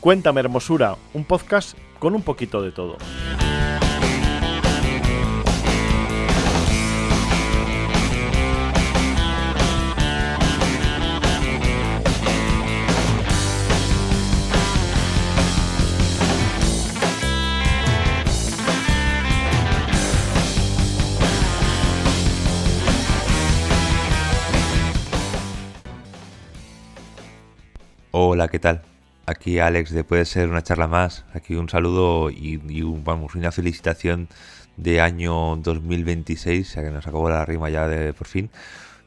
Cuéntame Hermosura, un podcast con un poquito de todo. Hola, ¿qué tal? Aquí Alex de Puede Ser una charla más. Aquí un saludo y una felicitación de año 2026, ya que nos acabó la rima ya de por fin,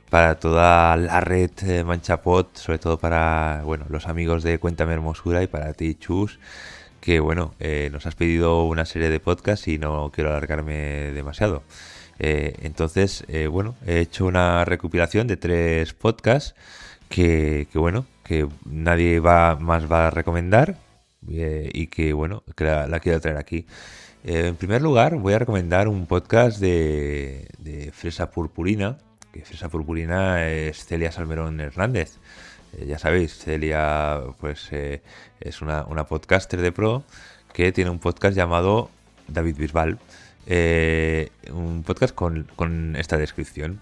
para toda la red Manchapod, sobre todo para los amigos de Cuéntame Hermosura y para ti, Chus, que nos has pedido una serie de podcasts y no quiero alargarme demasiado. Entonces, he hecho una recopilación de 3 podcasts que nadie más va a recomendar y que la quiero traer aquí. En primer lugar, voy a recomendar un podcast de Fresa Purpurina, que Fresa Purpurina es Celia Salmerón Hernández. Ya sabéis, Celia es una podcaster de pro que tiene un podcast llamado David Bisbal, un podcast con esta descripción.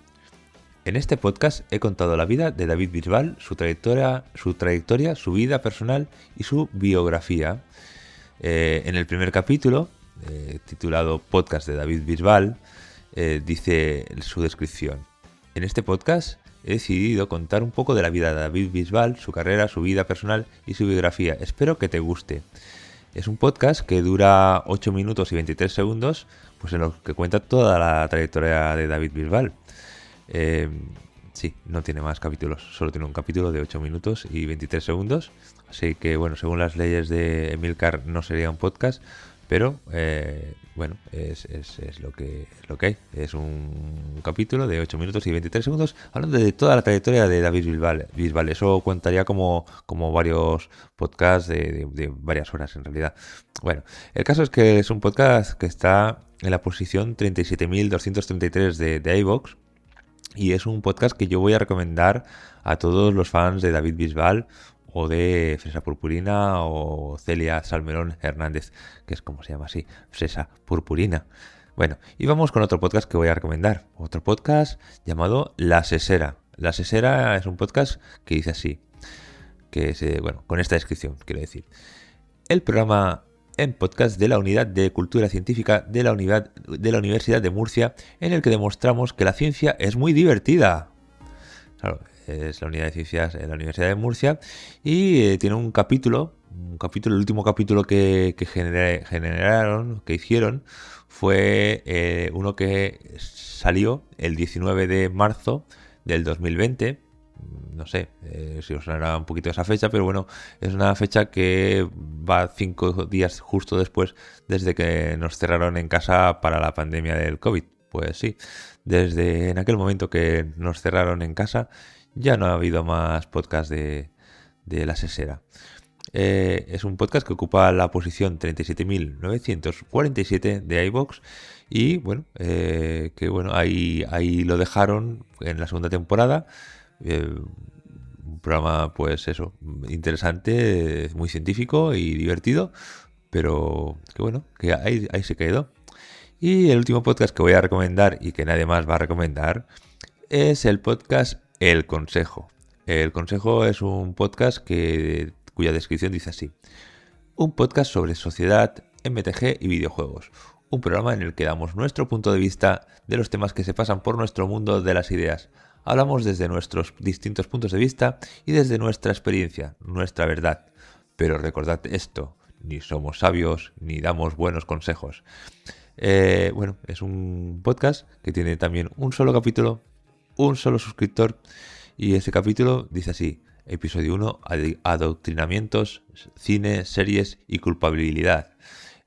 En este podcast he contado la vida de David Bisbal, su trayectoria, su vida personal y su biografía. En el primer capítulo, titulado Podcast de David Bisbal, dice su descripción. En este podcast he decidido contar un poco de la vida de David Bisbal, su carrera, su vida personal y su biografía. Espero que te guste. Es un podcast que dura 8 minutos y 23 segundos, pues en lo que cuenta toda la trayectoria de David Bisbal. Sí, no tiene más capítulos, solo tiene un capítulo de 8 minutos y 23 segundos, así que según las leyes de Emilcar no sería un podcast, pero es lo que hay. Es un capítulo de 8 minutos y 23 segundos hablando de toda la trayectoria de David Bisbal. Eso contaría como varios podcasts de varias horas en realidad. Bueno, el caso es que es un podcast que está en la posición 37.233 de iVoox. Y es un podcast que yo voy a recomendar a todos los fans de David Bisbal o de Fresa Purpurina o Celia Salmerón Hernández, que es como se llama así, Fresa Purpurina. Bueno, y vamos con otro podcast que voy a recomendar. Otro podcast llamado La Sesera. La Sesera es un podcast que dice así, que es, con esta descripción, quiero decir. El programa en podcast de la Unidad de Cultura Científica de la Universidad de Murcia, en el que demostramos que la ciencia es muy divertida. Claro, es la Unidad de Ciencias de la Universidad de Murcia y tiene un capítulo, el último capítulo que hicieron fue uno que salió el 19 de marzo del 2020. No sé si os sonará un poquito esa fecha, pero es una fecha que va 5 días justo después desde que nos cerraron en casa para la pandemia del COVID. Pues sí, desde en aquel momento que nos cerraron en casa ya no ha habido más podcast de La Sesera. Es un podcast que ocupa la posición 37.947 de iVoox y ahí lo dejaron en la segunda temporada. Un programa interesante, muy científico y divertido, pero que ahí se quedó. Y el último podcast que voy a recomendar y que nadie más va a recomendar es el podcast El Consejo. El Consejo es un podcast cuya descripción dice así: un podcast sobre sociedad, MTG y videojuegos. Un programa en el que damos nuestro punto de vista de los temas que se pasan por nuestro mundo de las ideas. Hablamos desde nuestros distintos puntos de vista y desde nuestra experiencia, nuestra verdad. Pero recordad esto, ni somos sabios ni damos buenos consejos. Es un podcast que tiene también un solo capítulo, un solo suscriptor, y ese capítulo dice así: episodio 1, adoctrinamientos, cine, series y culpabilidad.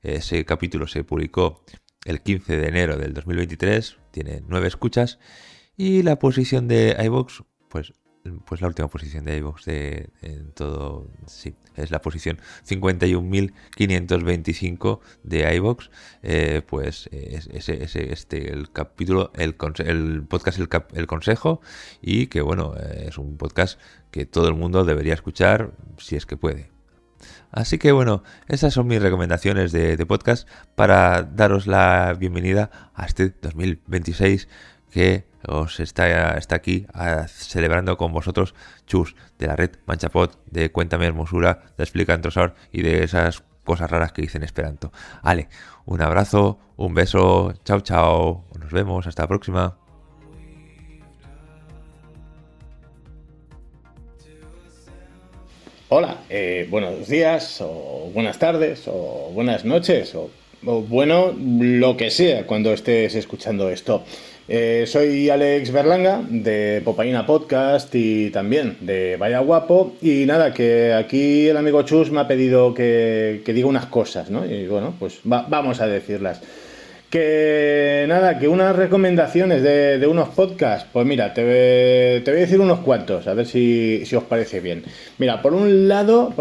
Ese capítulo se publicó el 15 de enero del 2023, tiene 9 escuchas. Y la posición de iVoox, pues la última posición de iVoox en todo, sí, es la posición 51.525 de iVoox. Pues el capítulo, el podcast el Consejo, y que bueno, es un podcast que todo el mundo debería escuchar si es que puede. Así que bueno, esas son mis recomendaciones de podcast para daros la bienvenida a este 2026 que os está aquí celebrando con vosotros Chus, de la red Manchapod, de Cuéntame Hermosura, de Explica Entrosor y de esas cosas raras que dicen Esperanto. Ale, un abrazo, un beso, chao chao, nos vemos, hasta la próxima. Hola, buenos días o buenas tardes o buenas noches o bueno, lo que sea cuando estés escuchando esto. Soy Alex Berlanga de Popaína Podcast y también de Vaya Guapo, y nada, que aquí el amigo Chus me ha pedido que diga unas cosas, ¿no? Y bueno, pues vamos a decirlas. Que nada, que unas recomendaciones de unos podcasts, pues mira, te voy a decir unos cuantos, a ver si os parece bien. Mira, por un lado,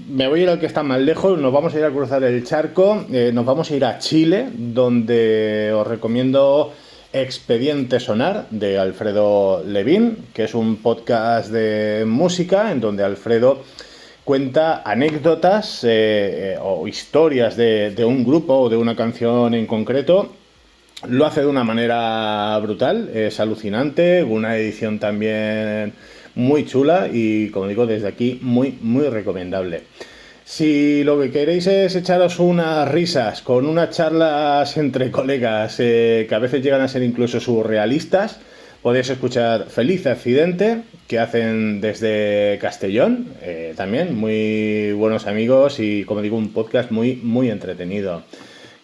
me voy a ir al que está más lejos, nos vamos a ir a cruzar el charco, nos vamos a ir a Chile, donde os recomiendo Expediente Sonar, de Alfredo Levín, que es un podcast de música en donde Alfredo cuenta anécdotas o historias de un grupo o de una canción en concreto. Lo hace de una manera brutal, es alucinante, una edición también muy chula y, como digo, desde aquí muy, muy recomendable. Si lo que queréis es echaros unas risas con unas charlas entre colegas que a veces llegan a ser incluso surrealistas, podéis escuchar Feliz Accidente, que hacen desde Castellón, también muy buenos amigos y, como digo, un podcast muy, muy entretenido.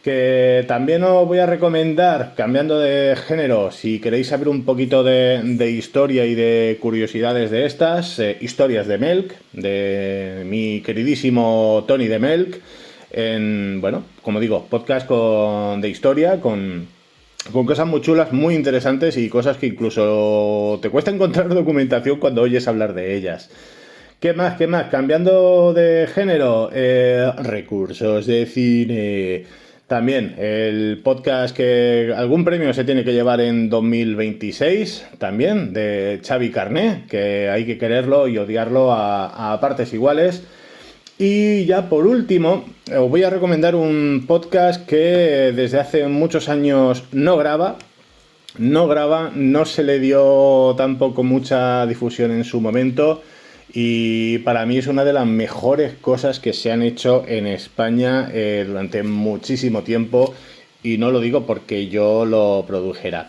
Que también os voy a recomendar, cambiando de género, si queréis saber un poquito de historia y de curiosidades de estas, Historias de Melk, de mi queridísimo Tony de Melk, bueno, como digo, podcast de historia, con cosas muy chulas, muy interesantes y cosas que incluso te cuesta encontrar documentación cuando oyes hablar de ellas. ¿Qué más? Cambiando de género, recursos de cine. También el podcast que algún premio se tiene que llevar en 2026, también, de Xavi Carné, que hay que quererlo y odiarlo a partes iguales. Y ya por último, os voy a recomendar un podcast que desde hace muchos años no graba, no se le dio tampoco mucha difusión en su momento, y para mí es una de las mejores cosas que se han hecho en España durante muchísimo tiempo, y no lo digo porque yo lo produjera.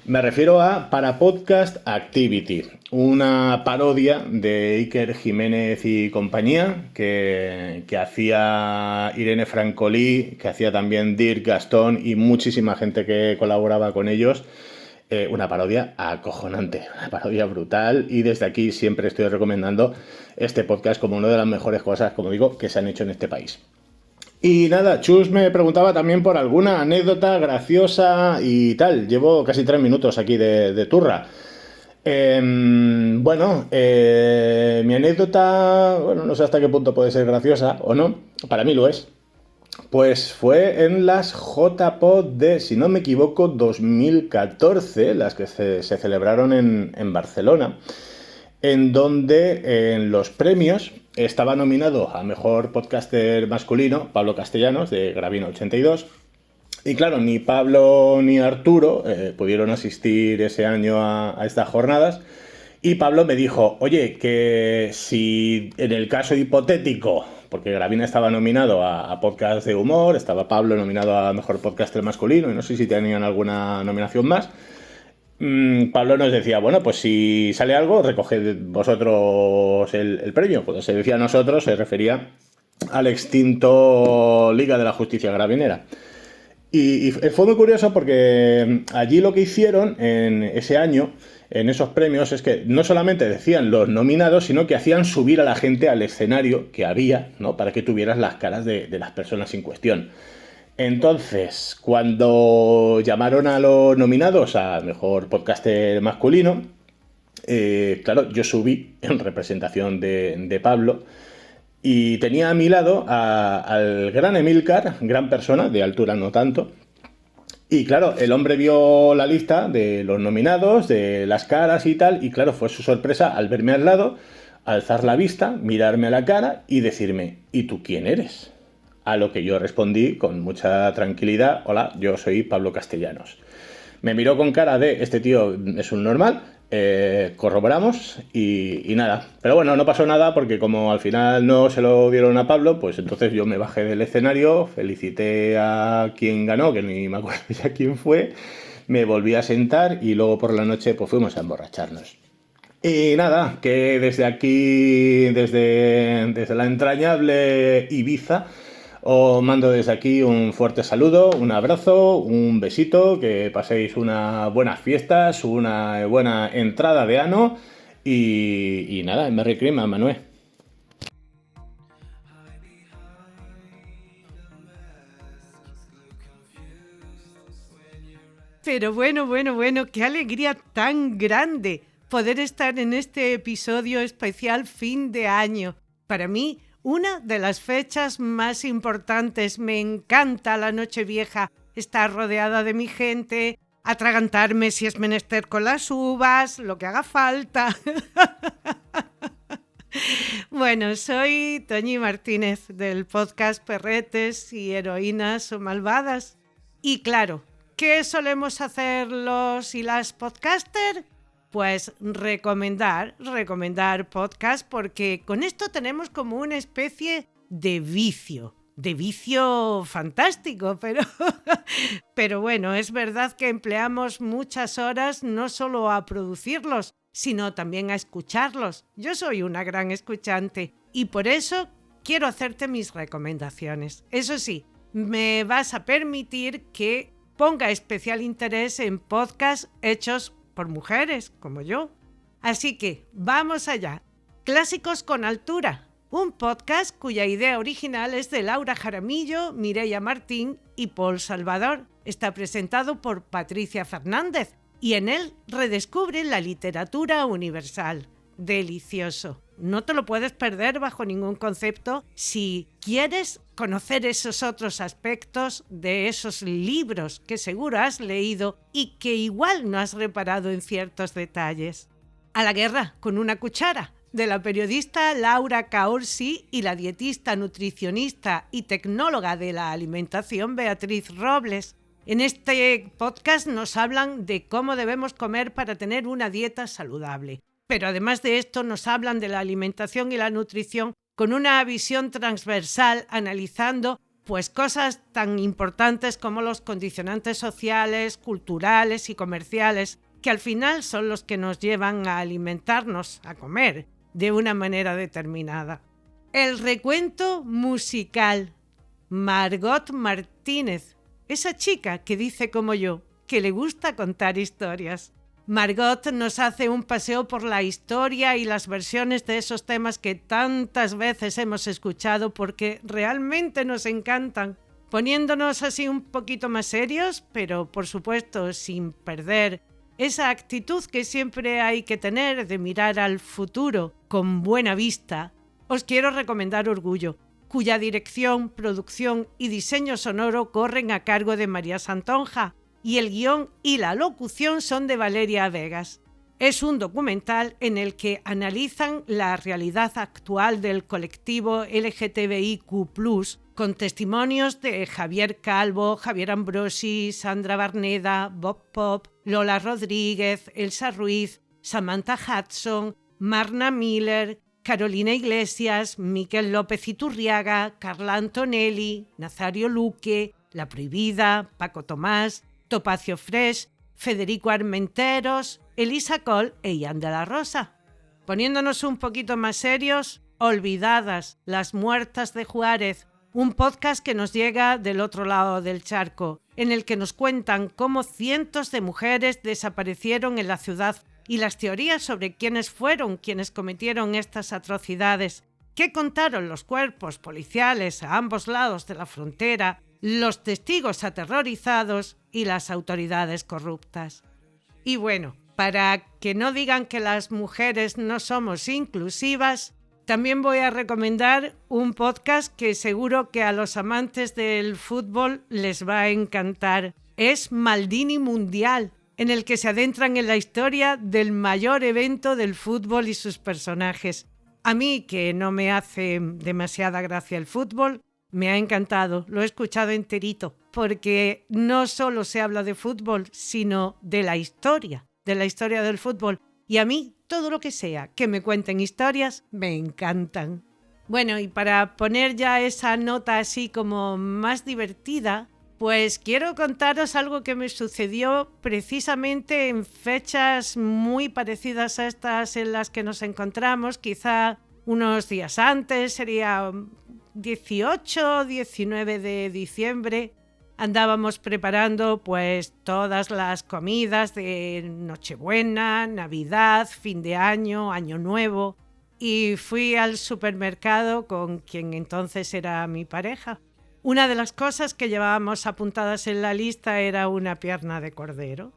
Me refiero a Para Podcast Activity, una parodia de Iker Jiménez y compañía que hacía Irene Francolí, que hacía también Dirk Gastón y muchísima gente que colaboraba con ellos. Una parodia acojonante, una parodia brutal, y desde aquí siempre estoy recomendando este podcast como una de las mejores cosas, como digo, que se han hecho en este país. Y nada, Chus me preguntaba también por alguna anécdota graciosa y tal. Llevo casi 3 minutos aquí de turra. Bueno, mi anécdota, bueno, no sé hasta qué punto puede ser graciosa o no, para mí lo es. Pues fue en las JPod de, si no me equivoco, 2014, las que se celebraron en Barcelona, en donde en los premios estaba nominado a Mejor Podcaster Masculino Pablo Castellanos, de Gravina82. Y claro, ni Pablo ni Arturo pudieron asistir ese año a estas jornadas. Y Pablo me dijo, oye, que si en el caso hipotético, porque Gravina estaba nominado a podcast de humor, estaba Pablo nominado a Mejor Podcaster Masculino, y no sé si tenían alguna nominación más, Pablo nos decía, bueno, pues si sale algo, recoged vosotros el premio. Cuando se decía nosotros, se refería al extinto Liga de la Justicia Gravinera. Y fue muy curioso porque allí lo que hicieron en ese año, en esos premios, es que no solamente decían los nominados, sino que hacían subir a la gente al escenario que había, ¿no?, para que tuvieras las caras de las personas en cuestión. Entonces, cuando llamaron a los nominados a Mejor Podcaster Masculino, claro, yo subí en representación de Pablo y tenía a mi lado al gran Emilcar, gran persona, de altura no tanto. Y claro, el hombre vio la lista de los nominados, de las caras y tal, y claro, fue su sorpresa al verme al lado, alzar la vista, mirarme a la cara y decirme, ¿y tú quién eres? A lo que yo respondí con mucha tranquilidad, hola, yo soy Pablo Castellanos. Me miró con cara de, este tío es un normal, corroboramos y nada. Pero bueno, no pasó nada porque como al final no se lo dieron a Pablo, pues entonces yo me bajé del escenario, felicité a quien ganó, que ni me acuerdo ya quién fue, me volví a sentar y luego por la noche pues fuimos a emborracharnos. Y nada, que desde aquí, desde la entrañable Ibiza, os mando desde aquí un fuerte saludo, un abrazo, un besito, que paséis unas buenas fiestas, una buena entrada de ano y nada, Merry Christmas, Manuel. Pero bueno, qué alegría tan grande poder estar en este episodio especial fin de año. Para mí, una de las fechas más importantes. Me encanta la Nochevieja, estar rodeada de mi gente, atragantarme si es menester con las uvas, lo que haga falta. Bueno, soy Toñi Martínez del podcast Perretes y Heroínas o Malvadas. Y claro, ¿qué solemos hacer los y las podcasters? Pues recomendar podcast, porque con esto tenemos como una especie de vicio fantástico, pero bueno, es verdad que empleamos muchas horas no solo a producirlos, sino también a escucharlos. Yo soy una gran escuchante y por eso quiero hacerte mis recomendaciones. Eso sí, me vas a permitir que ponga especial interés en podcasts hechos por mujeres como yo. Así que vamos allá. Clásicos con altura, un podcast cuya idea original es de Laura Jaramillo, Mireia Martín y Paul Salvador. Está presentado por Patricia Fernández y en él redescubren la literatura universal. Delicioso. No te lo puedes perder bajo ningún concepto si quieres conocer esos otros aspectos de esos libros que seguro has leído y que igual no has reparado en ciertos detalles. A la guerra con una cuchara, de la periodista Laura Caorsi y la dietista, nutricionista y tecnóloga de la alimentación Beatriz Robles. En este podcast nos hablan de cómo debemos comer para tener una dieta saludable. Pero además de esto nos hablan de la alimentación y la nutrición con una visión transversal, analizando pues cosas tan importantes como los condicionantes sociales, culturales y comerciales, que al final son los que nos llevan a alimentarnos, a comer, de una manera determinada. El recuento musical. Margot Martínez, esa chica que dice como yo, que le gusta contar historias. Margot nos hace un paseo por la historia y las versiones de esos temas que tantas veces hemos escuchado porque realmente nos encantan, poniéndonos así un poquito más serios, pero por supuesto sin perder esa actitud que siempre hay que tener de mirar al futuro con buena vista. Os quiero recomendar Orgullo, cuya dirección, producción y diseño sonoro corren a cargo de María Santonja, y el guión y la locución son de Valeria Vegas. Es un documental en el que analizan la realidad actual del colectivo LGTBIQ+, con testimonios de Javier Calvo, Javier Ambrosi, Sandra Barneda, Bob Pop, Lola Rodríguez, Elsa Ruiz, Samantha Hudson, Marna Miller, Carolina Iglesias, Miquel López Iturriaga, Carla Antonelli, Nazario Luque, La Prohibida, Paco Tomás, Topacio Fresh, Federico Armenteros, Elisa Col e Ian de la Rosa. Poniéndonos un poquito más serios, Olvidadas, las muertas de Juárez, un podcast que nos llega del otro lado del charco, en el que nos cuentan cómo cientos de mujeres desaparecieron en la ciudad y las teorías sobre quiénes fueron quienes cometieron estas atrocidades, qué contaron los cuerpos policiales a ambos lados de la frontera, los testigos aterrorizados y las autoridades corruptas. Y bueno, para que no digan que las mujeres no somos inclusivas, también voy a recomendar un podcast que seguro que a los amantes del fútbol les va a encantar. Es Maldini Mundial, en el que se adentran en la historia del mayor evento del fútbol y sus personajes. A mí, que no me hace demasiada gracia el fútbol, me ha encantado, lo he escuchado enterito, porque no solo se habla de fútbol, sino de la historia del fútbol. Y a mí, todo lo que sea que me cuenten historias, me encantan. Bueno, y para poner ya esa nota así como más divertida, pues quiero contaros algo que me sucedió precisamente en fechas muy parecidas a estas en las que nos encontramos, quizá unos días antes, sería 18 o 19 de diciembre. Andábamos preparando pues todas las comidas de Nochebuena, Navidad, fin de año, Año Nuevo, y fui al supermercado con quien entonces era mi pareja. Una de las cosas que llevábamos apuntadas en la lista era una pierna de cordero.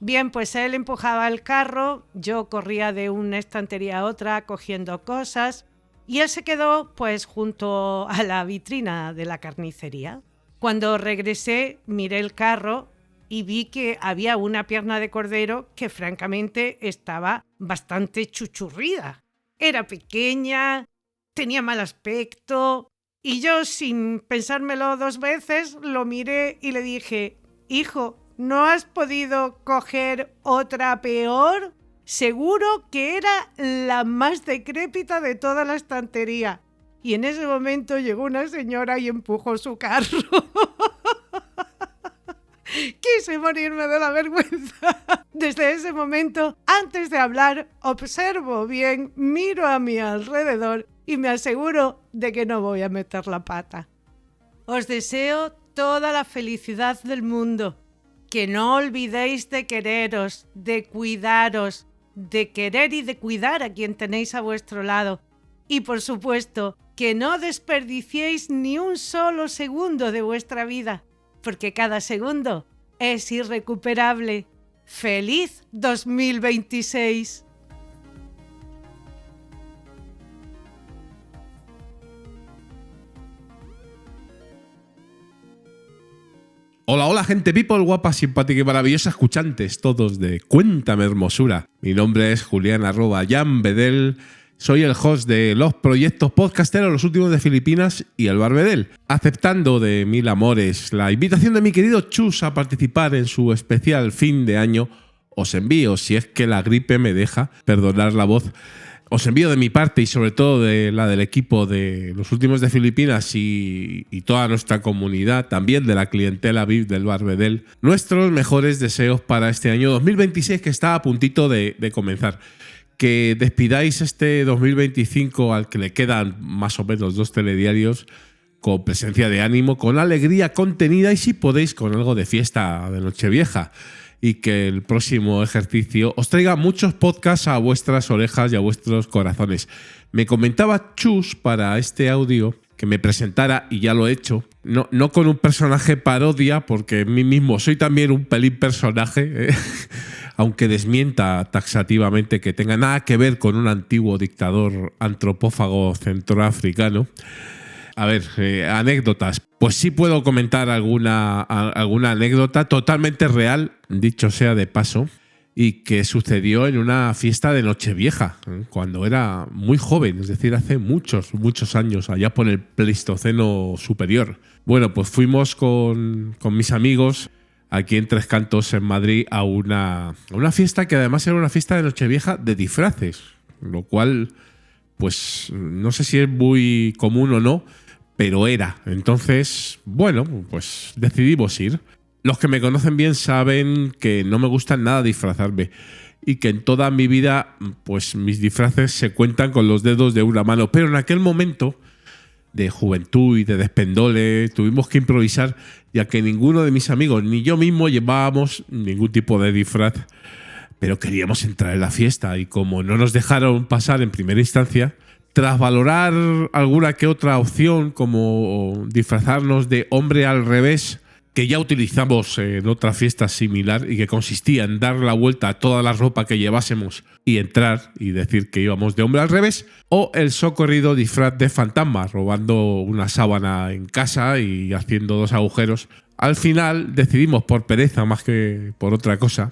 Bien, pues él empujaba el carro, yo corría de una estantería a otra cogiendo cosas y él se quedó pues junto a la vitrina de la carnicería. Cuando regresé, miré el carro y vi que había una pierna de cordero que francamente estaba bastante chuchurrida. Era pequeña, tenía mal aspecto y yo, sin pensármelo dos veces, lo miré y le dije: «Hijo, ¿no has podido coger otra peor? Seguro que era la más decrépita de toda la estantería». Y en ese momento llegó una señora y empujó su carro. Quise morirme de la vergüenza. Desde ese momento, antes de hablar, observo bien, miro a mi alrededor y me aseguro de que no voy a meter la pata. Os deseo toda la felicidad del mundo. Que no olvidéis de quereros, de cuidaros, de querer y de cuidar a quien tenéis a vuestro lado. Y por supuesto, que no desperdiciéis ni un solo segundo de vuestra vida, porque cada segundo es irrecuperable. ¡Feliz 2026! Hola, hola gente people, guapa, simpática y maravillosa, escuchantes todos de Cuéntame Hermosura. Mi nombre es Julián @JanBedel. Soy el host de los proyectos podcasteros Los Últimos de Filipinas y El Barbedel, aceptando de mil amores la invitación de mi querido Chus a participar en su especial fin de año. Os envío, si es que la gripe me deja perdonar la voz, os envío de mi parte y sobre todo de la del equipo de Los Últimos de Filipinas y toda nuestra comunidad, también de la clientela VIP del Barbedel, nuestros mejores deseos para este año 2026 que está a puntito de comenzar. Que despidáis este 2025 al que le quedan más o menos 2 telediarios con presencia de ánimo, con alegría contenida y si podéis con algo de fiesta de Nochevieja, y que el próximo ejercicio os traiga muchos podcasts a vuestras orejas y a vuestros corazones. Me comentaba Chus para este audio que me presentara, y ya lo he hecho, no con un personaje parodia, porque en mí mismo soy también un pelín personaje, aunque desmienta taxativamente que tenga nada que ver con un antiguo dictador antropófago centroafricano. A ver, anécdotas. Pues sí puedo comentar alguna anécdota totalmente real, dicho sea de paso, y que sucedió en una fiesta de Nochevieja, cuando era muy joven, es decir, hace muchos años, allá por el Pleistoceno superior. Bueno, pues fuimos con mis amigos aquí en Tres Cantos, en Madrid, a una fiesta que además era una fiesta de Nochevieja de disfraces, lo cual, pues no sé si es muy común o no, pero era. Entonces, bueno, pues decidimos ir. Los que me conocen bien saben que no me gusta nada disfrazarme y que en toda mi vida, pues mis disfraces se cuentan con los dedos de una mano. Pero en aquel momento de juventud y de despendole tuvimos que improvisar, ya que ninguno de mis amigos ni yo mismo llevábamos ningún tipo de disfraz, pero queríamos entrar en la fiesta y como no nos dejaron pasar en primera instancia, tras valorar alguna que otra opción como disfrazarnos de hombre al revés, que ya utilizamos en otra fiesta similar y que consistía en dar la vuelta a toda la ropa que llevásemos y entrar y decir que íbamos de hombre al revés, o el socorrido disfraz de fantasma, robando una sábana en casa y haciendo 2 agujeros. Al final decidimos, por pereza más que por otra cosa,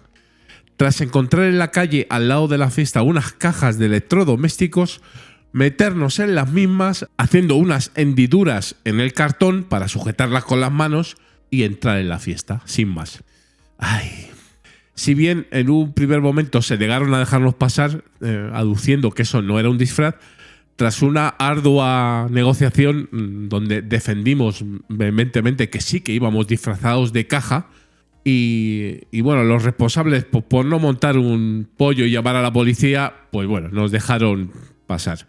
tras encontrar en la calle al lado de la fiesta unas cajas de electrodomésticos, meternos en las mismas haciendo unas hendiduras en el cartón para sujetarlas con las manos y entrar en la fiesta, sin más. Ay. Si bien en un primer momento se negaron a dejarnos pasar, aduciendo que eso no era un disfraz, tras una ardua negociación donde defendimos vehementemente que sí que íbamos disfrazados de caja, y bueno, los responsables por no montar un pollo y llamar a la policía, pues bueno, nos dejaron pasar.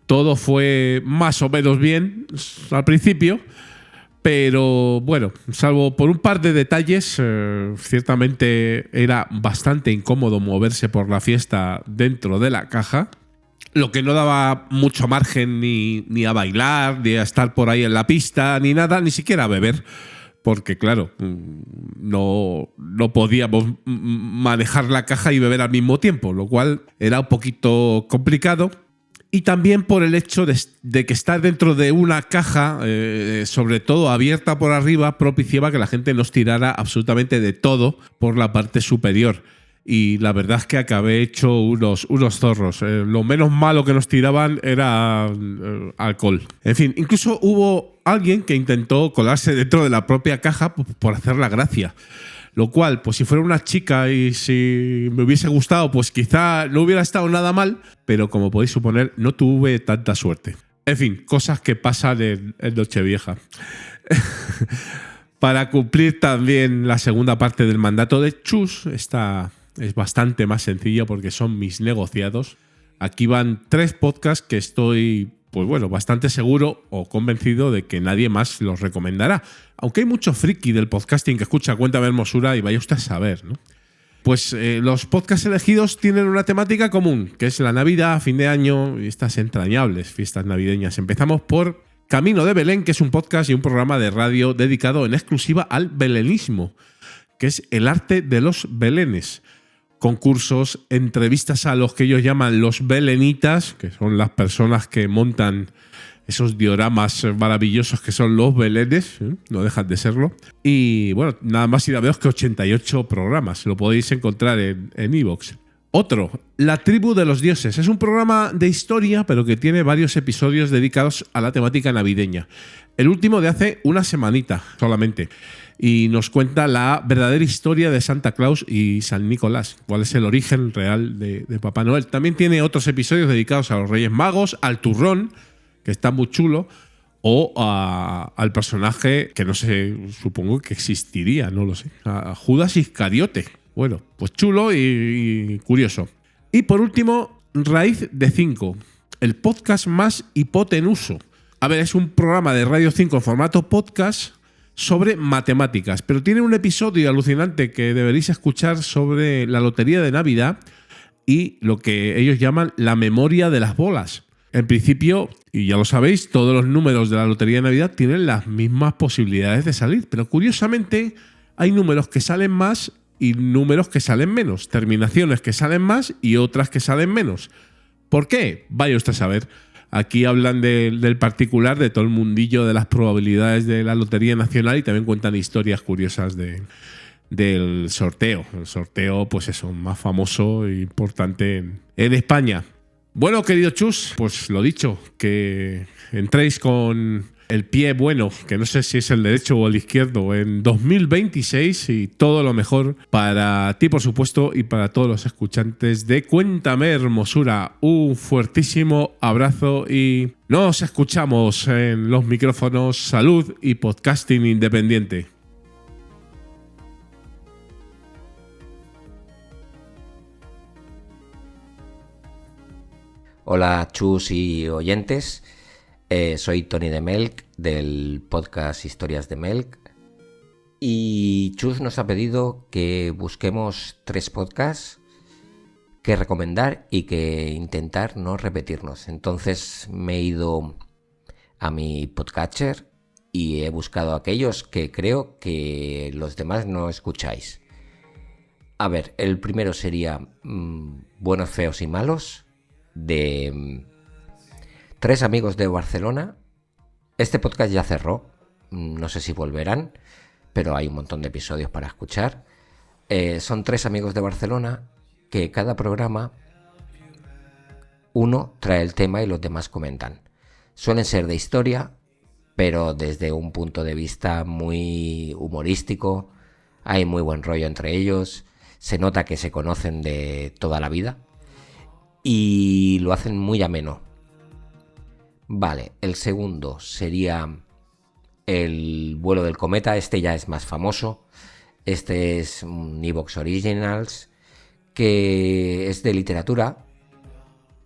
Todo fue más o menos bien al principio, pero bueno, salvo por un par de detalles, ciertamente era bastante incómodo moverse por la fiesta dentro de la caja, lo que no daba mucho margen ni a bailar, ni a estar por ahí en la pista, ni nada, ni siquiera a beber, porque claro, no podíamos manejar la caja y beber al mismo tiempo, lo cual era un poquito complicado. Y también por el hecho de que estar dentro de una caja, sobre todo abierta por arriba, propiciaba que la gente nos tirara absolutamente de todo por la parte superior. Y la verdad es que acabé hecho unos zorros. Lo menos malo que nos tiraban era alcohol. En fin, incluso hubo alguien que intentó colarse dentro de la propia caja por hacer la gracia. Lo cual, pues si fuera una chica y si me hubiese gustado, pues quizá no hubiera estado nada mal, pero como podéis suponer, no tuve tanta suerte. En fin, cosas que pasan en Nochevieja. Para cumplir también la segunda parte del mandato de Chus, esta es bastante más sencilla porque son mis negociados. Aquí van 3 podcasts que estoy, pues bueno, bastante seguro o convencido de que nadie más los recomendará. Aunque hay mucho friki del podcasting que escucha Cuéntame Hermosura y vaya usted a saber, ¿no? Pues los podcasts elegidos tienen una temática común, que es la Navidad, fin de año y estas entrañables fiestas navideñas. Empezamos por Camino de Belén, que es un podcast y un programa de radio dedicado en exclusiva al belenismo, que es el arte de los belenes. Concursos, entrevistas a los que ellos llaman los belenitas, que son las personas que montan esos dioramas maravillosos que son los belenes, no dejan de serlo. Y bueno, nada más y nada menos que 88 programas, lo podéis encontrar en iVoox. Otro, La Tribu de los Dioses, es un programa de historia, pero que tiene varios episodios dedicados a la temática navideña. El último de hace una semanita solamente. Y nos cuenta la verdadera historia de Santa Claus y San Nicolás, cuál es el origen real de Papá Noel. También tiene otros episodios dedicados a los Reyes Magos, al turrón, que está muy chulo, o al personaje que no sé, supongo que existiría, no lo sé, a Judas Iscariote. Bueno, pues chulo y curioso. Y por último, Raíz de 5, el podcast más hipotenuso. A ver, es un programa de Radio 5 en formato podcast sobre matemáticas, pero tiene un episodio alucinante que deberéis escuchar sobre la lotería de Navidad y lo que ellos llaman la memoria de las bolas. En principio, y ya lo sabéis, todos los números de la lotería de Navidad tienen las mismas posibilidades de salir, pero curiosamente hay números que salen más y números que salen menos, terminaciones que salen más y otras que salen menos. ¿Por qué? Vaya usted a saber. Aquí hablan del particular, de todo el mundillo de las probabilidades de la Lotería Nacional y también cuentan historias curiosas del sorteo. El sorteo, pues eso, más famoso e importante en España. Bueno, querido Chus, pues lo dicho, que entréis con el pie bueno, que no sé si es el derecho o el izquierdo, en 2026 y todo lo mejor para ti, por supuesto, y para todos los escuchantes de Cuéntame Hermosura. Un fuertísimo abrazo y nos escuchamos en los micrófonos Salud y Podcasting Independiente. Hola Chus y oyentes, soy Tony de Melk del podcast Historias de Melk y Chus nos ha pedido que busquemos 3 podcasts que recomendar y que intentar no repetirnos. Entonces me he ido a mi podcatcher y he buscado aquellos que creo que los demás no escucháis. A ver, el primero sería Buenos, Feos y Malos, de 3 amigos de Barcelona. Este podcast ya cerró, no sé si volverán, pero hay un montón de episodios para escuchar. Son 3 amigos de Barcelona que cada programa uno trae el tema y los demás comentan. Suelen ser de historia, pero desde un punto de vista muy humorístico. Hay muy buen rollo entre ellos, se nota que se conocen de toda la vida y lo hacen muy ameno. Vale, el segundo sería El vuelo del cometa. Este ya es más famoso. Este es un Evox Originals, que es de literatura,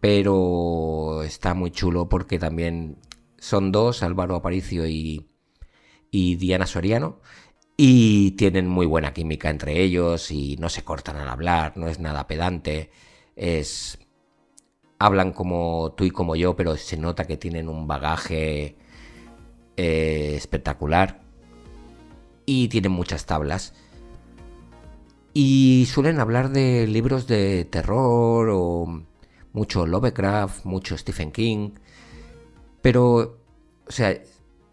pero está muy chulo porque también son 2, Álvaro Aparicio y Diana Soriano, y tienen muy buena química entre ellos y no se cortan al hablar, no es nada pedante, hablan como tú y como yo, pero se nota que tienen un bagaje espectacular y tienen muchas tablas. Y suelen hablar de libros de terror o mucho Lovecraft, mucho Stephen King. Pero, o sea,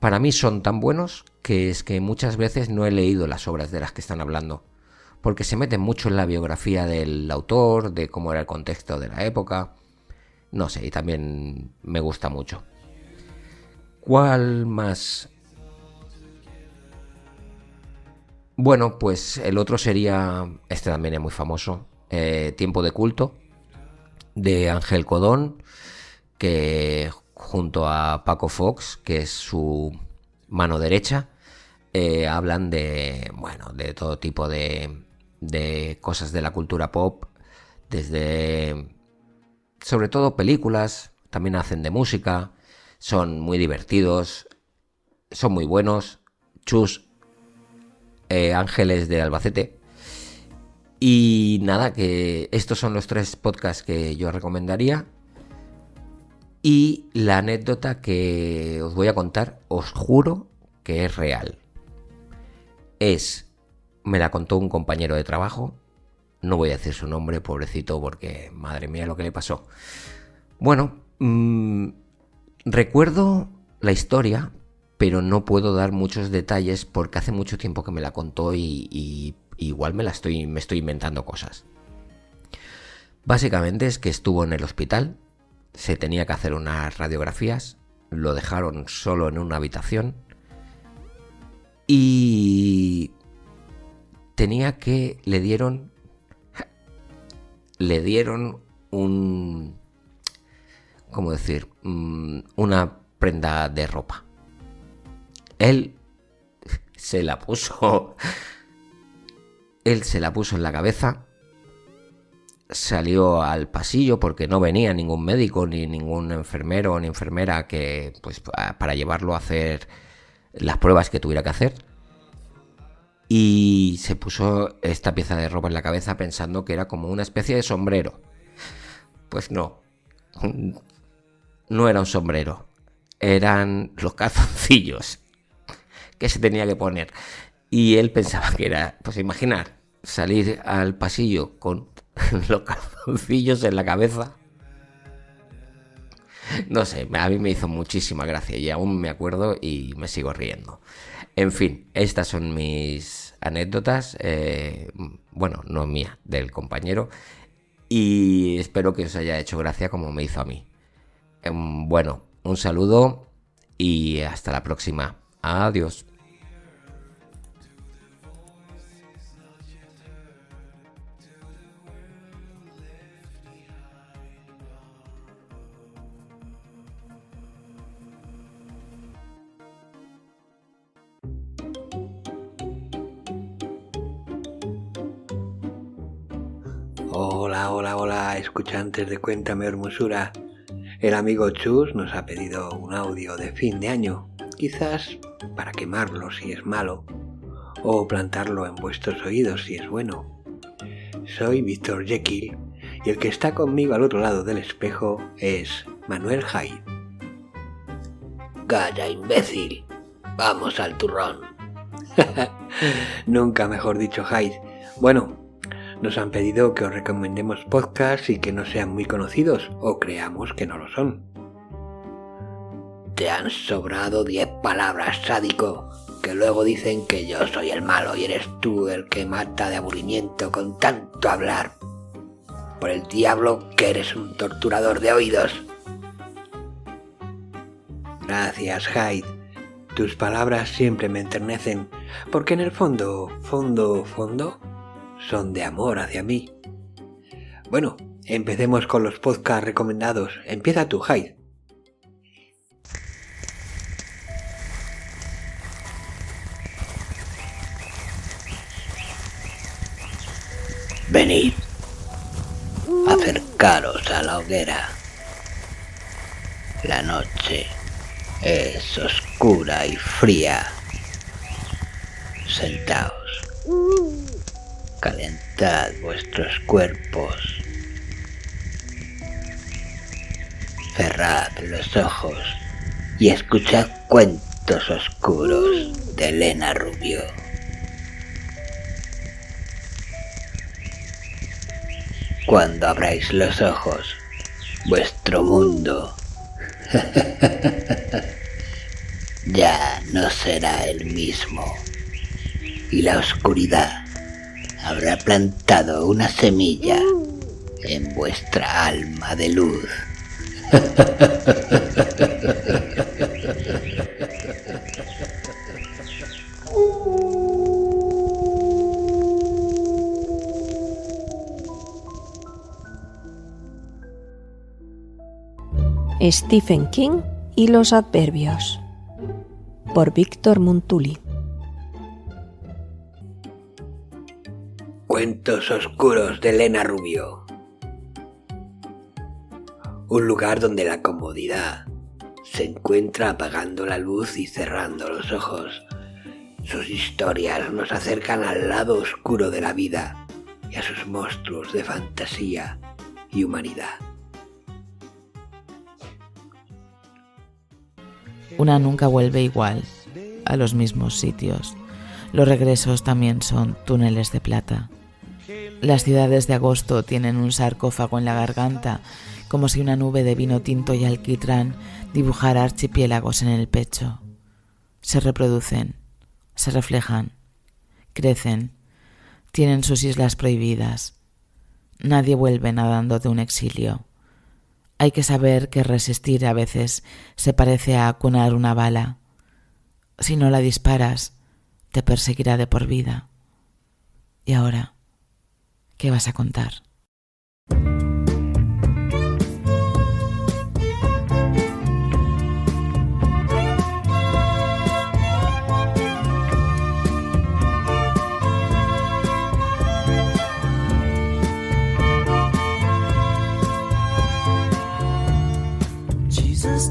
para mí son tan buenos que es que muchas veces no he leído las obras de las que están hablando. Porque se meten mucho en la biografía del autor, de cómo era el contexto de la época. No sé, y también me gusta mucho. ¿Cuál más? Bueno, pues el otro sería, este también es muy famoso, Tiempo de culto, de Ángel Codón, que junto a Paco Fox, que es su mano derecha, hablan de, bueno, de todo tipo de cosas de la cultura pop, desde, sobre todo películas, también hacen de música, son muy divertidos, son muy buenos. Chus Ángeles de Albacete. Y nada, que estos son los 3 podcasts que yo recomendaría. Y la anécdota que os voy a contar, os juro que es real. Me la contó un compañero de trabajo. No voy a decir su nombre, pobrecito, porque madre mía lo que le pasó. Bueno, recuerdo la historia, pero no puedo dar muchos detalles porque hace mucho tiempo que me la contó y igual me estoy inventando cosas. Básicamente es que estuvo en el hospital, se tenía que hacer unas radiografías, lo dejaron solo en una habitación y le dieron un, ¿cómo decir? Una prenda de ropa. Él se la puso en la cabeza, salió al pasillo porque no venía ningún médico ni ningún enfermero ni enfermera que, pues, para llevarlo a hacer las pruebas que tuviera que hacer, y se puso esta pieza de ropa en la cabeza pensando que era como una especie de sombrero. Pues no era un sombrero, eran los calzoncillos que se tenía que poner. Y él pensaba que era, pues imaginar, salir al pasillo con los calzoncillos en la cabeza. No sé, a mí me hizo muchísima gracia y aún me acuerdo y me sigo riendo. En fin, estas son mis anécdotas, bueno, no mía, del compañero, y espero que os haya hecho gracia como me hizo a mí. Bueno, un saludo y hasta la próxima. Adiós. Hola, escuchantes de Cuéntame Hermosura. El amigo Chus nos ha pedido un audio de fin de año, quizás para quemarlo si es malo, o plantarlo en vuestros oídos si es bueno. Soy Víctor Jekyll y el que está conmigo al otro lado del espejo es Manuel Hyde. Calla, imbécil. Vamos al turrón. Nunca mejor dicho, Hyde. Bueno, nos han pedido que os recomendemos podcasts y que no sean muy conocidos, o creamos que no lo son. Te han sobrado 10 palabras, sádico, que luego dicen que yo soy el malo y eres tú el que mata de aburrimiento con tanto hablar. Por el diablo que eres un torturador de oídos. Gracias, Hyde. Tus palabras siempre me enternecen, porque en el fondo, son de amor hacia mí. Bueno, empecemos con los podcasts recomendados. Empieza tú, Hyde. Venid, acercaros a la hoguera. La noche es oscura y fría. Sentaos, calentad vuestros cuerpos, cerrad los ojos y escuchad cuentos oscuros de Elena Rubio. Cuando abráis los ojos, vuestro mundo ya no será el mismo, y la oscuridad habrá plantado una semilla en vuestra alma de luz. Stephen King y los adverbios, por Víctor Montuli. Cuentos oscuros de Elena Rubio. Un lugar donde la comodidad se encuentra apagando la luz y cerrando los ojos. Sus historias nos acercan al lado oscuro de la vida y a sus monstruos de fantasía y humanidad. Una nunca vuelve igual, a los mismos sitios. Los regresos también son túneles de plata. Las ciudades de agosto tienen un sarcófago en la garganta, como si una nube de vino tinto y alquitrán dibujara archipiélagos en el pecho. Se reproducen, se reflejan, crecen, tienen sus islas prohibidas. Nadie vuelve nadando de un exilio. Hay que saber que resistir a veces se parece a acunar una bala. Si no la disparas, te perseguirá de por vida. Y ahora, ¿qué vas a contar?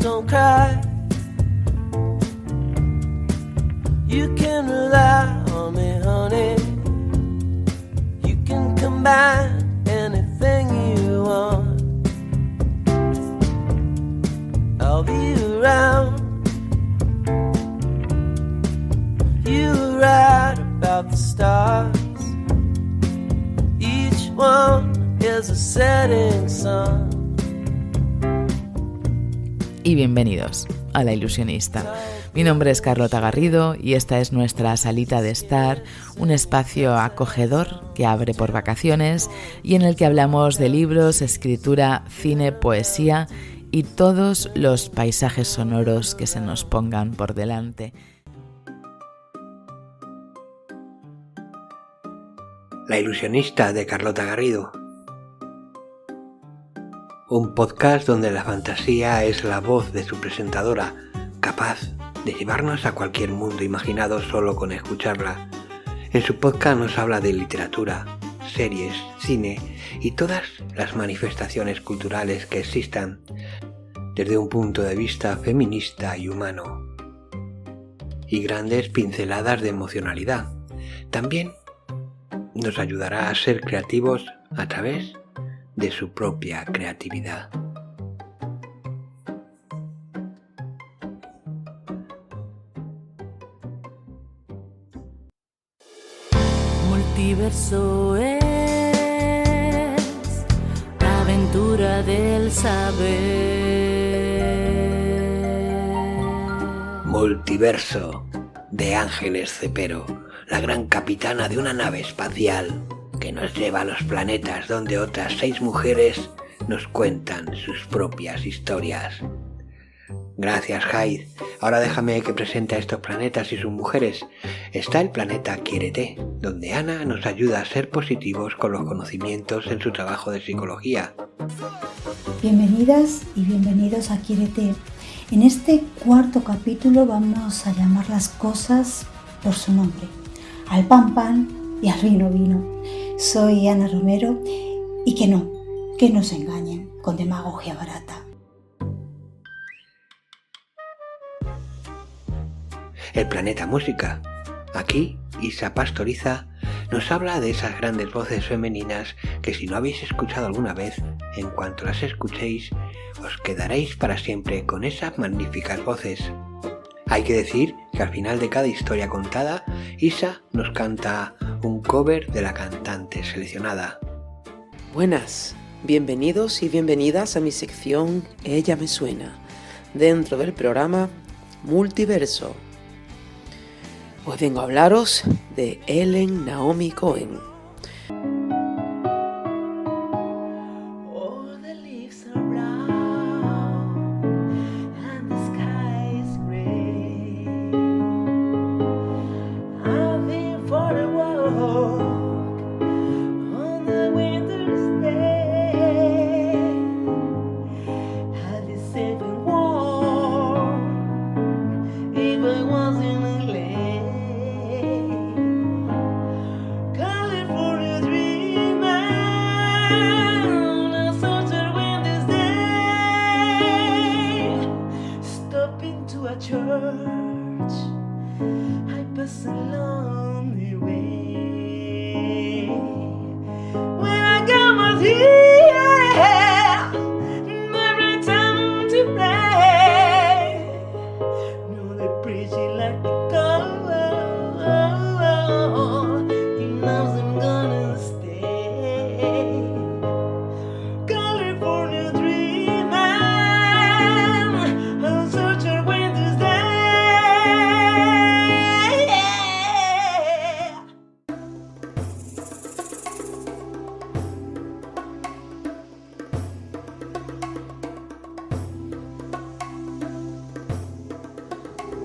Don't cry. You can rely on me, honey. You can combine anything you want. I'll be around. You were right about the stars. Each one is a setting sun. Y bienvenidos a La Ilusionista. Mi nombre es Carlota Garrido y esta es nuestra salita de estar, un espacio acogedor que abre por vacaciones y en el que hablamos de libros, escritura, cine, poesía y todos los paisajes sonoros que se nos pongan por delante. La Ilusionista de Carlota Garrido. Un podcast donde la fantasía es la voz de su presentadora, capaz de llevarnos a cualquier mundo imaginado solo con escucharla. En su podcast nos habla de literatura, series, cine y todas las manifestaciones culturales que existan desde un punto de vista feminista y humano. Y grandes pinceladas de emocionalidad. También nos ayudará a ser creativos a través de su propia creatividad. Multiverso es aventura del saber. Multiverso de Ángeles Cepero, la gran capitana de una nave espacial que nos lleva a los planetas donde otras 6 mujeres nos cuentan sus propias historias. Gracias, Hyde. Ahora déjame que presente a estos planetas y sus mujeres. Está el planeta Quiérete, donde Ana nos ayuda a ser positivos con los conocimientos en su trabajo de psicología. Bienvenidas y bienvenidos a Quiérete. En este 4º capítulo vamos a llamar las cosas por su nombre. Al pan pan y al vino vino. Soy Ana Romero y que no se engañen con demagogia barata. El planeta música. Aquí, Isa Pastoriza nos habla de esas grandes voces femeninas que si no habéis escuchado alguna vez, en cuanto las escuchéis, os quedaréis para siempre con esas magníficas voces. Hay que decir que al final de cada historia contada, Isa nos canta un cover de la cantante seleccionada. Buenas, bienvenidos y bienvenidas a mi sección Ella me suena, dentro del programa Multiverso. Hoy vengo a hablaros de Ellen Naomi Cohen.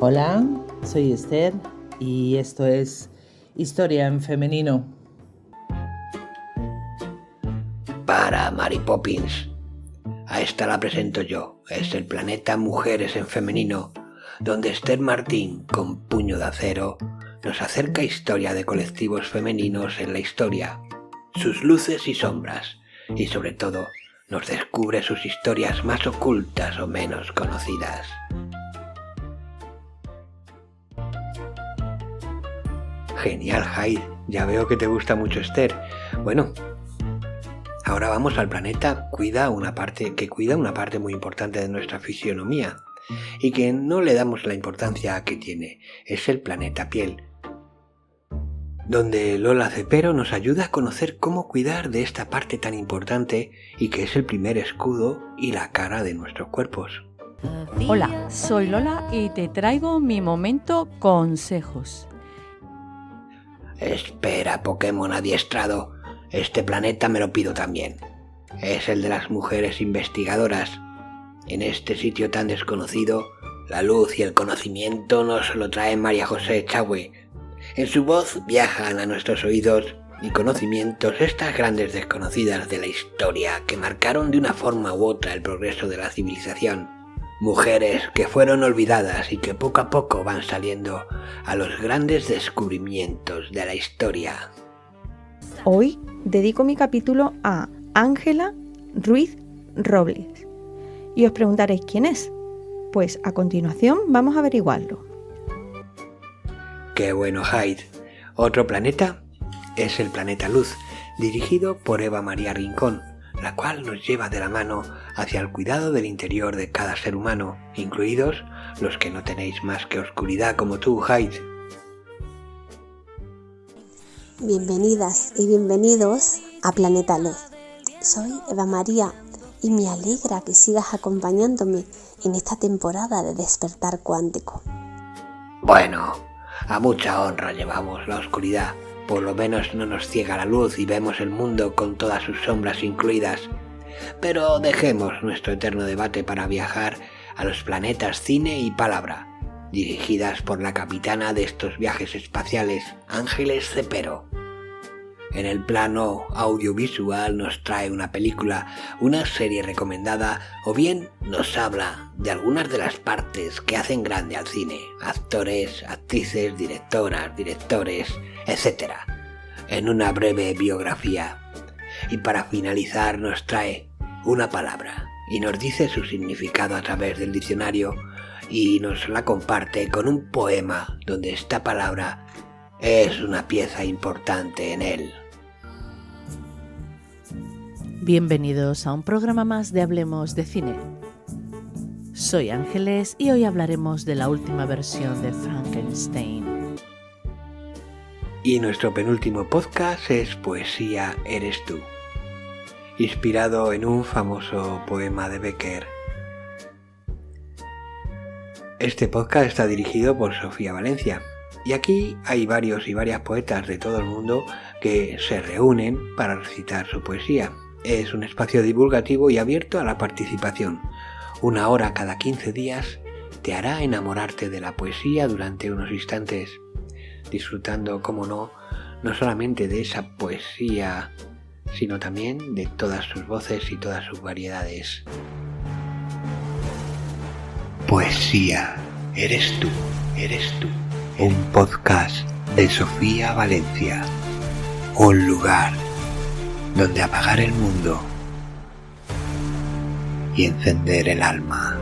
Hola, soy Esther y esto es Historia en Femenino. Para Mary Poppins. A esta la presento yo. Es el planeta Mujeres en Femenino, donde Esther Martín, con puño de acero, nos acerca historia de colectivos femeninos en la historia, sus luces y sombras, y sobre todo nos descubre sus historias más ocultas o menos conocidas. Genial, Hyde. Ya veo que te gusta mucho Esther. Bueno, ahora vamos al planeta que cuida una parte muy importante de nuestra fisionomía y que no le damos la importancia que tiene. Es el planeta piel, donde Lola Cepero nos ayuda a conocer cómo cuidar de esta parte tan importante y que es el primer escudo y la cara de nuestros cuerpos. Hola, soy Lola y te traigo mi momento consejos. Espera, Pokémon adiestrado. Este planeta me lo pido también. Es el de las mujeres investigadoras. En este sitio tan desconocido, la luz y el conocimiento nos lo trae María José Echagüe. En su voz viajan a nuestros oídos y conocimientos estas grandes desconocidas de la historia que marcaron de una forma u otra el progreso de la civilización. Mujeres que fueron olvidadas y que poco a poco van saliendo a los grandes descubrimientos de la historia. Hoy dedico mi capítulo a Ángela Ruiz Robles. Y os preguntaréis quién es. Pues a continuación vamos a averiguarlo. ¡Qué bueno, Hyde! Otro planeta es el planeta Luz, dirigido por Eva María Rincón, la cual nos lleva de la mano hacia el cuidado del interior de cada ser humano, incluidos los que no tenéis más que oscuridad como tú, Hyde. Bienvenidas y bienvenidos a Planeta Luz. Soy Eva María y me alegra que sigas acompañándome en esta temporada de Despertar Cuántico. Bueno, a mucha honra llevamos la oscuridad. Por lo menos no nos ciega la luz y vemos el mundo con todas sus sombras incluidas. Pero dejemos nuestro eterno debate para viajar a los planetas Cine y Palabra, dirigidas por la capitana de estos viajes espaciales, Ángeles Cepero. En el plano audiovisual nos trae una película, una serie recomendada o bien nos habla de algunas de las partes que hacen grande al cine, actores, actrices, directoras, directores, etc. en una breve biografía. Y para finalizar nos trae una palabra y nos dice su significado a través del diccionario y nos la comparte con un poema donde esta palabra es una pieza importante en él. Bienvenidos a un programa más de Hablemos de Cine. Soy Ángeles y hoy hablaremos de la última versión de Frankenstein. Y nuestro penúltimo podcast es Poesía eres tú, inspirado en un famoso poema de Becker. Este podcast está dirigido por Sofía Valencia y aquí hay varios y varias poetas de todo el mundo que se reúnen para recitar su poesía. Es un espacio divulgativo y abierto a la participación. 1 hora cada 15 días te hará enamorarte de la poesía durante unos instantes, disfrutando, como no solamente de esa poesía, sino también de todas sus voces y todas sus variedades. Poesía eres tú, un podcast de Sofía Valencia, un lugar donde apagar el mundo y encender el alma.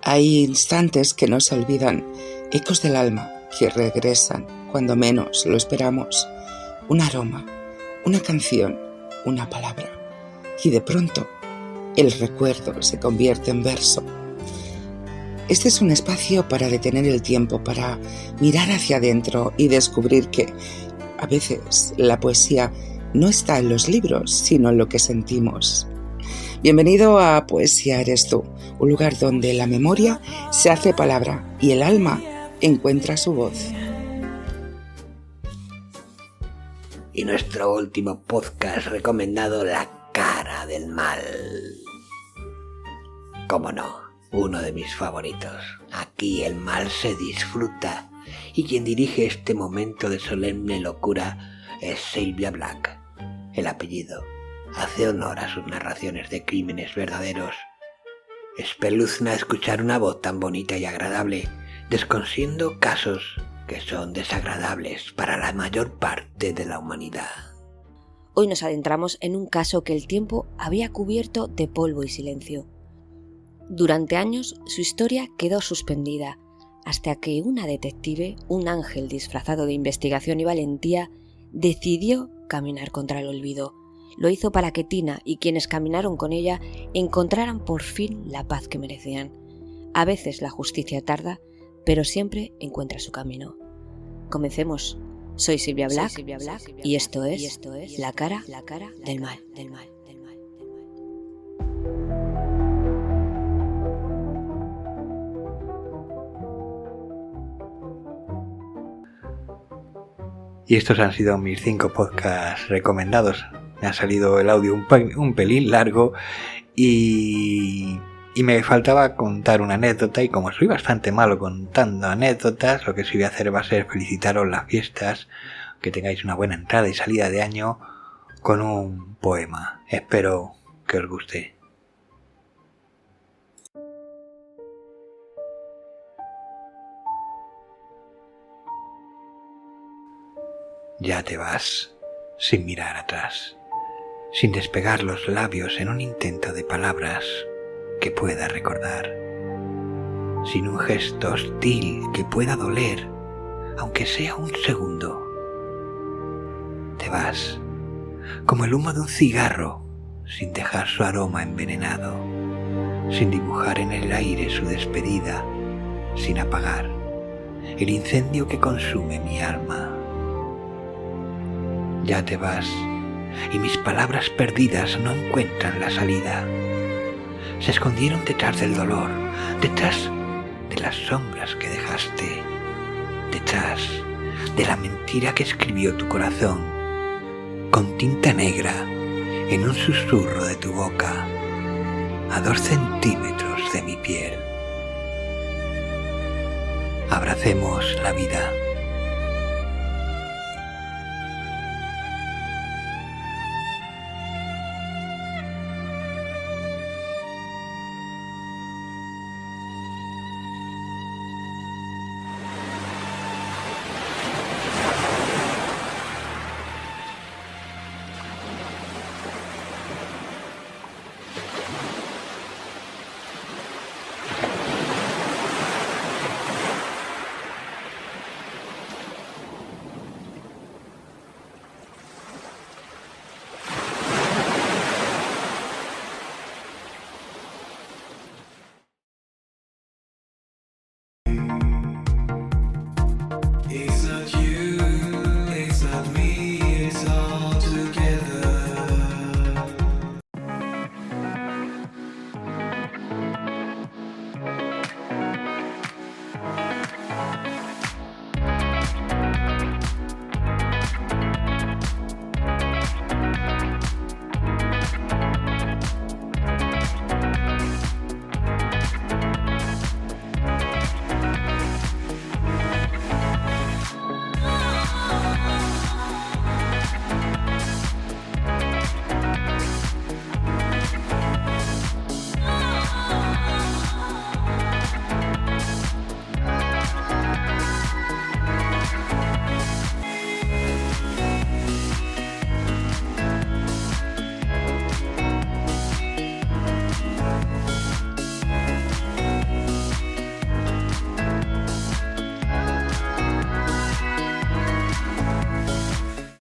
Hay instantes que no se olvidan, ecos del alma que regresan cuando menos lo esperamos. Un aroma, una canción, una palabra. Y de pronto, el recuerdo se convierte en verso. Este es un espacio para detener el tiempo, para mirar hacia adentro y descubrir que, a veces, la poesía no está en los libros, sino en lo que sentimos. Bienvenido a Poesía eres tú, un lugar donde la memoria se hace palabra y el alma encuentra su voz. Y nuestro último podcast recomendado, La cara del mal. Cómo no, uno de mis favoritos. Aquí el mal se disfruta y quien dirige este momento de solemne locura es Sylvia Black. El apellido hace honor a sus narraciones de crímenes verdaderos. Espeluzna escuchar una voz tan bonita y agradable, desconociendo casos que son desagradables para la mayor parte de la humanidad. Hoy nos adentramos en un caso que el tiempo había cubierto de polvo y silencio. Durante años su historia quedó suspendida, hasta que una detective, un ángel disfrazado de investigación y valentía, decidió caminar contra el olvido. Lo hizo para que Tina y quienes caminaron con ella encontraran por fin la paz que merecían. A veces la justicia tarda, pero siempre encuentra su camino. Comencemos. Soy Sylvia Black, y esto es La cara del mal. Y estos han sido mis 5 podcasts recomendados. Me ha salido el audio un pelín largo y me faltaba contar una anécdota, y como soy bastante malo contando anécdotas, lo que sí voy a hacer va a ser felicitaros las fiestas, que tengáis una buena entrada y salida de año con un poema. Espero que os guste. Ya te vas, sin mirar atrás, sin despegar los labios en un intento de palabras que pueda recordar, sin un gesto hostil que pueda doler, aunque sea un segundo. Te vas como el humo de un cigarro, sin dejar su aroma envenenado, sin dibujar en el aire su despedida, sin apagar el incendio que consume mi alma. Ya te vas, y mis palabras perdidas no encuentran la salida. Se escondieron detrás del dolor, detrás de las sombras que dejaste, detrás de la mentira que escribió tu corazón con tinta negra en un susurro de tu boca, a 2 centímetros de mi piel. Abracemos la vida